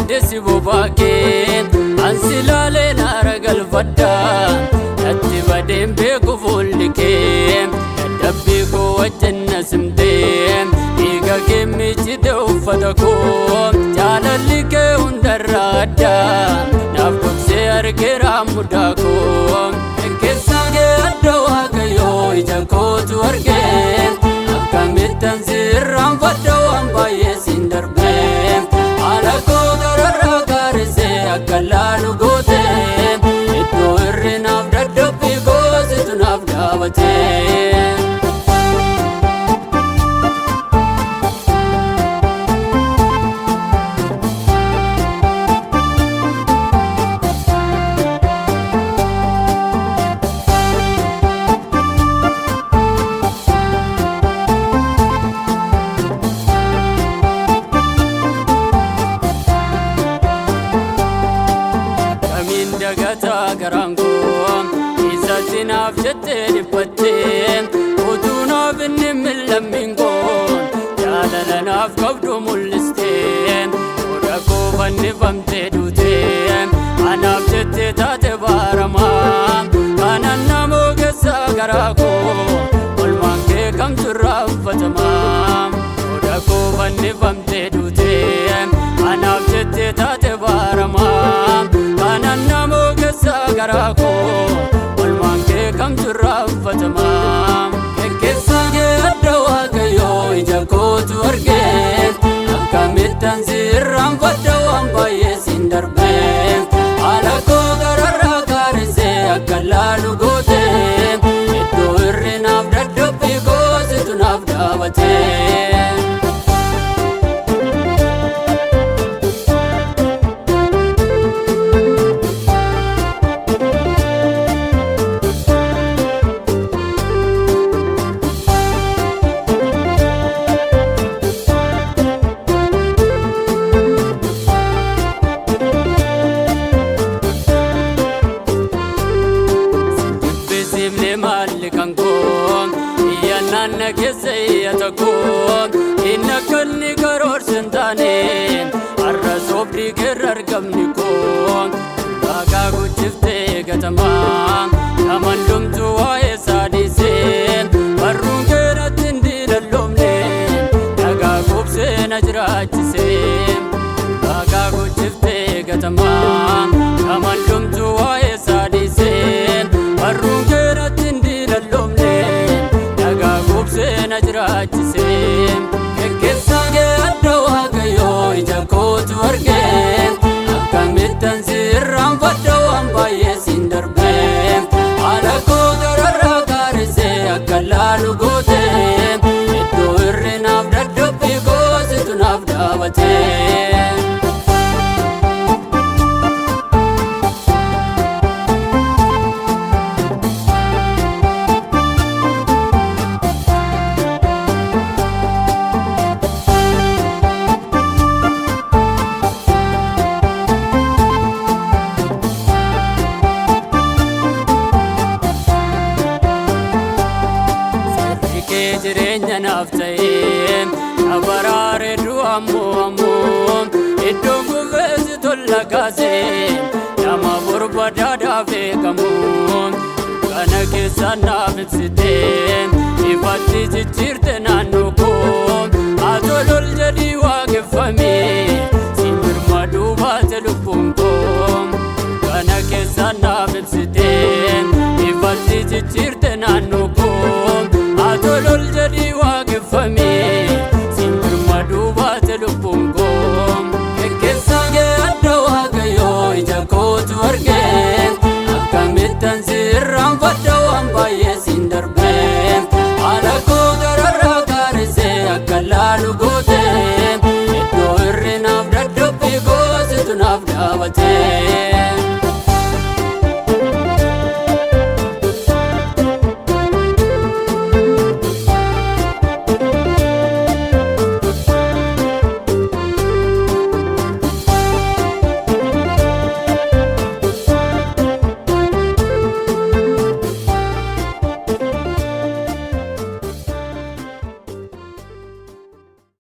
desi bobake ansilale naragal fadda atti badem be ko fulike dabbi ko wajna simde iga kemi chide ufada ko jalalike undarada nafse argera mudako kesage adwa kayo ijanko tu arge akamitan sirram fadda ambaye sindarbe alako darara karse akalalu gote eto irnaf dadbi goze tunaf davate dagata garango isatinaf jette dipatte utuna binnillamingo jalalanaf qabdu muliste odako banni famte dute anaf jette tate barama kananna mogesa garako olmanke kam turrafatama odako banni famte dute anaf jette tate barama kananna mogesa garako olmanke kam turrafatama ekesage adwa kayo ijanko tu arge akamitan sirram fadda ambaye sindarbe alako garara karse akalalu gote eto irnaf dadbi goze tunaf davate yanna kesayatako inna kalni karor sentane arrasobri kerar gamni ko aga guchifte gatama amandum tuwae sadise barrun keratin dilallomne aga gubse najrachise aga guchifte gatama amandum tuwae sadise barrun keratin dilallomne najrachise ekesage adwa kayo ijanko tu arge akamitan sirram fadda ambaye sindarbe alako darara karse akalalu gote eto irnaf dadbi goze tunaf davate jirenya naftae abarare duamu amu idongu vezi tolla kaze nama burbada dave kamu kana kesana vitsite ifatti chichirte nanuko atolol jadi waqefami simbir madu bate lupunko kana kesana vitsite ifatti chichirte nanuko atolol jadi waqefami simbir madu bate lupunko ekesage adwa kayo ijanko tu arge akamitan sirram fadda ambaye sindarbe alako darara karse akalalu gote eto irnaf dadbi goze tunaf davate